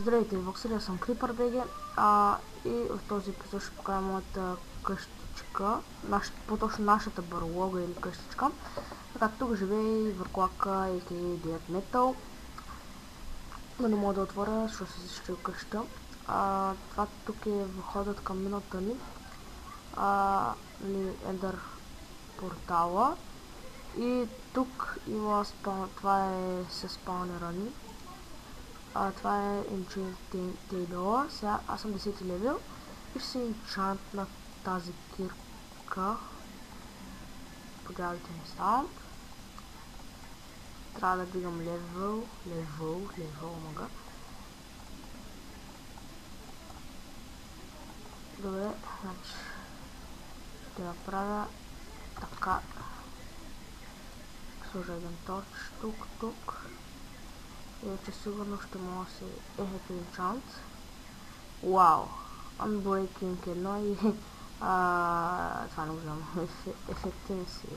Здравейте, Воксерия, съм CreeperBG и в този епизод ще покажа моята къщичка, по-точно нашата барлога или къщичка. Така, тук живее Върклака, a.k.a. Dead Metal, но не мога да отворя, защото се защитил къща. Това тук е входът към мината ни, Ендър портала. И тук има това е със спаунера ни. Това е Enchanting Table. Сега аз съм 10 левел и ще се enchant на тази кирка. Подявайте ми ставам. Трябва да дигам левел, омага. Добре, значи ще направя така. Сложа един точ тук. Иначе сигурно ще мога да се enchant. Вау! Unbreaking 1 и това не го знам. Ефектен си.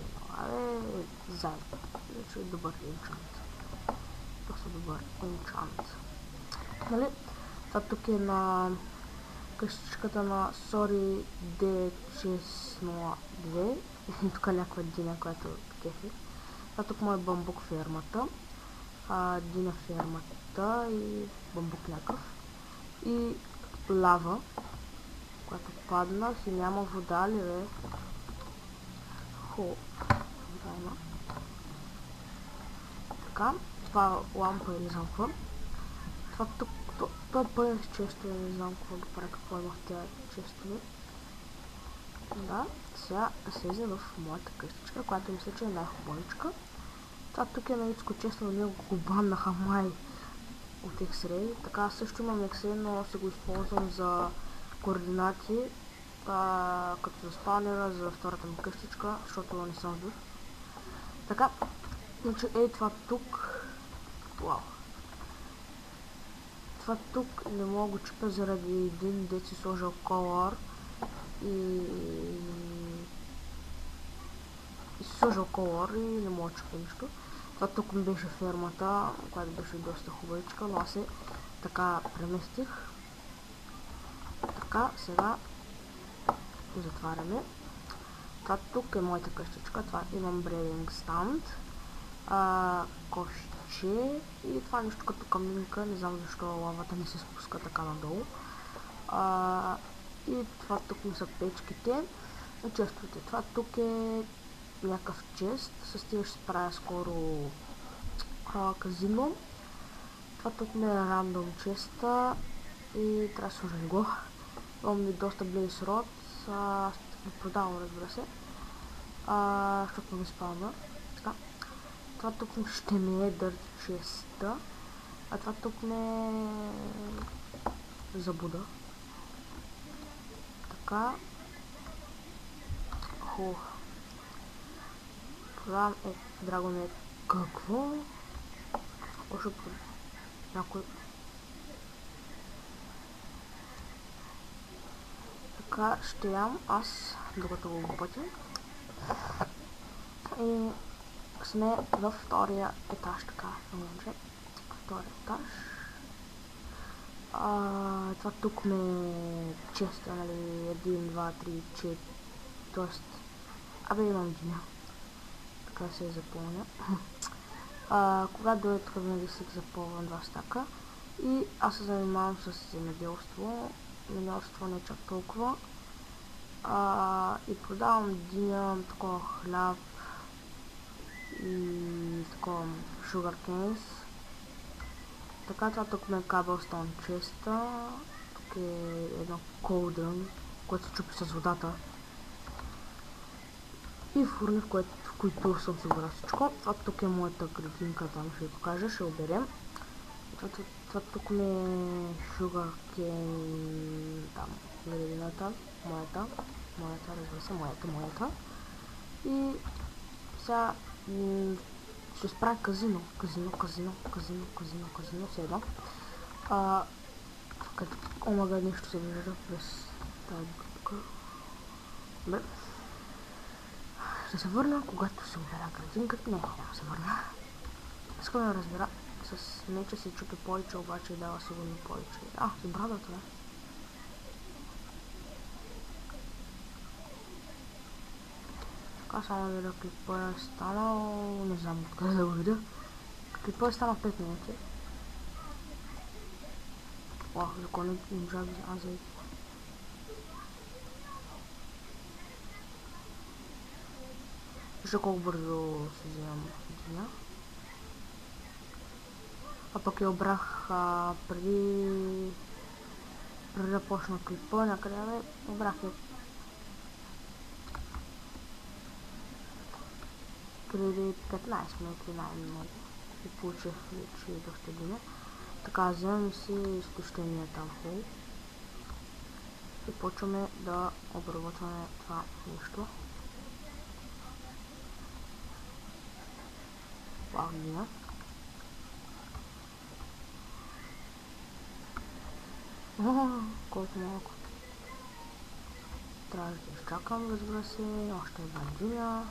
Заедно. Вече е добър enchant. Просто добър enchant. Нали? Това тук е на къщичката на Sorry D602. Тук е някаква диня, която кефи. Това тук му е бамбук фермата. Дина фермата и бамбук някакъв. И лава, която паднах и няма вода ли бе? Така, това лампа или знам какво. Това тук, той е пълен с честове, не знам какво имах тя честове. Да, сега слезе в моята къщичка, която мисля, че е най-хубавичка. Това тук е наицко често, но него го баннаха май от X-Ray. Така също имам X-Ray, но си го използвам за координати, като за спаунера, за втората ми къщичка, защото не съм жив. Така, значи това тук, вау. Това тук не мога го чипа заради един дет си сложил колор и не мога да чупа нищо. Това тук ми беше фермата, която беше доста хубавичка, но аз се така преместих. Така, сега затваряме. Това тук е моята къщичка, това имам брединг станд, кошче и това нещо като каминка, не знам защо лавата не се спуска така надолу. И това тук ми са печките и честовете. Това тук е някакъв чест, с тия ще се правя скоро казино. Това тук ми е рандом честа и трябва да сложим го. Имам и доста Blaze Rod, ще ги продавам, разбира се, защото ми спална. Това тук ще ми е дърт честа, а това тук ми е забуда. Така. Продавам Драгон е какво? Още по някой. Така ще ям аз, докато го пътя. И сме във втория етаж, така, втория етаж. Това тук ме честа, нали, 1, 2, 3, 4, тоест, имам диня. Така се я запълня. Когато дойде тук винаги си запълвам 2 стака и аз се занимавам с земеделство. Миньорство не чак толкова. И продавам диня, такова хляб и такова sugar canes. Така, това тук ме е cobblestone честа. Тук е едно cauldron, което се чупи с водата. И фурни, в които съм сигурна всичко. Това тук е моята градинка, там ще ви покажа, ще оберем. Това тук ми е sugar cane, там, градината, моята, разбира се, моята. И сега ще справя казино, все едно. Омага нещо се вижда през тази дупка. Добре. Ще се върна, когато се обера градинката. Не, няма се върна. Искам да разбера с меча се чупи повече, обаче дава сигурно повече. С брадата, да. Така само видя клипа е станал, не знам откъде да го видя. Клипа е станал 5 минути. Законно не можа да взема. Вижте колко бързо се вземам дина. А пък я обрах преди да почна клипа, някъде обрах я преди 15 минути най-много и получих вече доста дина. Така, вземем си изключение там хол и почваме да обработваме това нещо. Дина. Колко малко. Трябва да изчакам, разбира се, още една дина.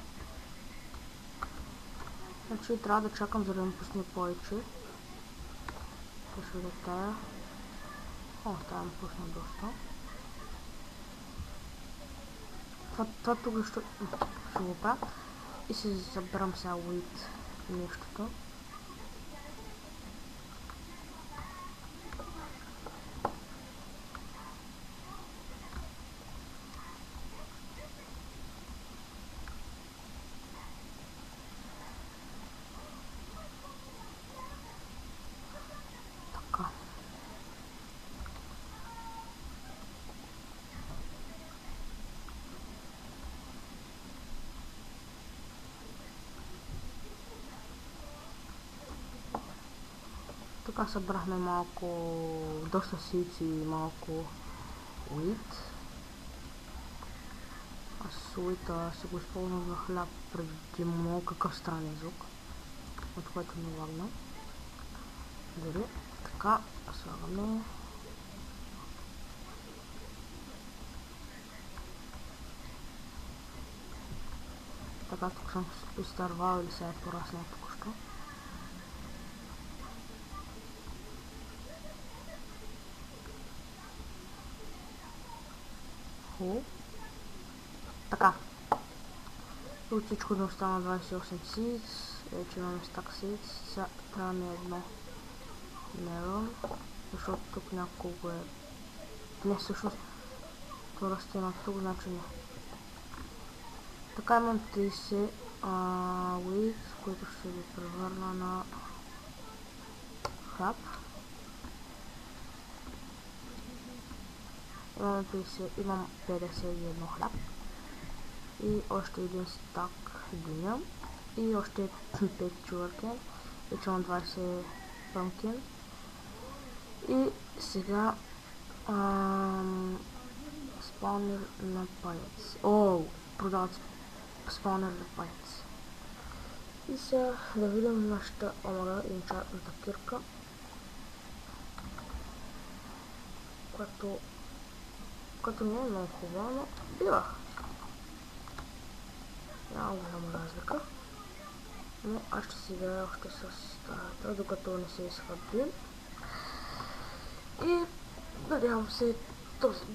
Значи трябва да чакам, за да ми пусне повече. Пусне да тая. Тая ми пусна доста. Това тук ще го правя. И си забирам сега wheat нещото. Така събрахме доста сици и малко уит. Аз уита си го използвам за хляб преди много какъв странен звук, от който ми лагна. Дори така слагаме. Така тук съм изтървал или се е пораснал току-що. Така. От всичко да остана 28 seeds. Вече имаме стак seeds. Сега трябва ми едно melon, защото тук няколко е... Не, всъщност то расте на тук, значи не. Така имам 30 wheat, които ще ги превърна на хляб. Имам 51 хляб и още един стак диня и още 5 sugarcane. Вече имам 20 pumpkin и сега спаунер на паяц. Продават спаунер на паяц. И сега да видим нашата инчартната кирка, което не е много хубаво, но бива. Няма голяма разлика. Но аз ще си играя още с старата, докато не се изхъби. И надявам се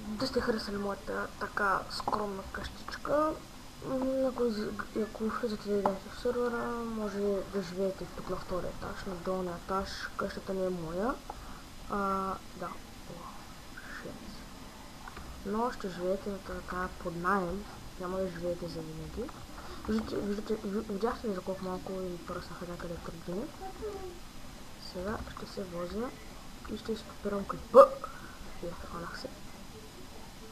да сте харесали моята така скромна къщичка. Ако влизате да идете в сервера, може да живеете тук на втория етаж, на долния етаж. Къщата не е моя. Да. Но ще живеете така под наем, няма да живеете за винаги. Видяхте ли за колко малко им поръснаха някъде турбини? Сега ще се возя и ще изкопирам клипа. Хванах се.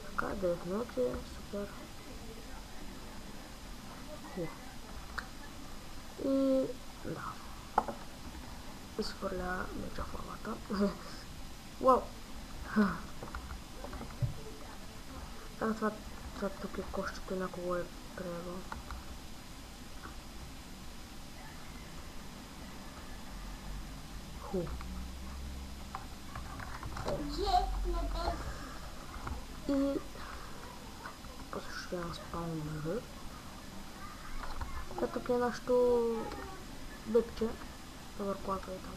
Така, 9 минути, супер. И да. Изхвърля меча формата. Уау! Това тук е кошчето, някого е приело. И после ще я спаунера. Тук е нашето бебче. Върклата е там.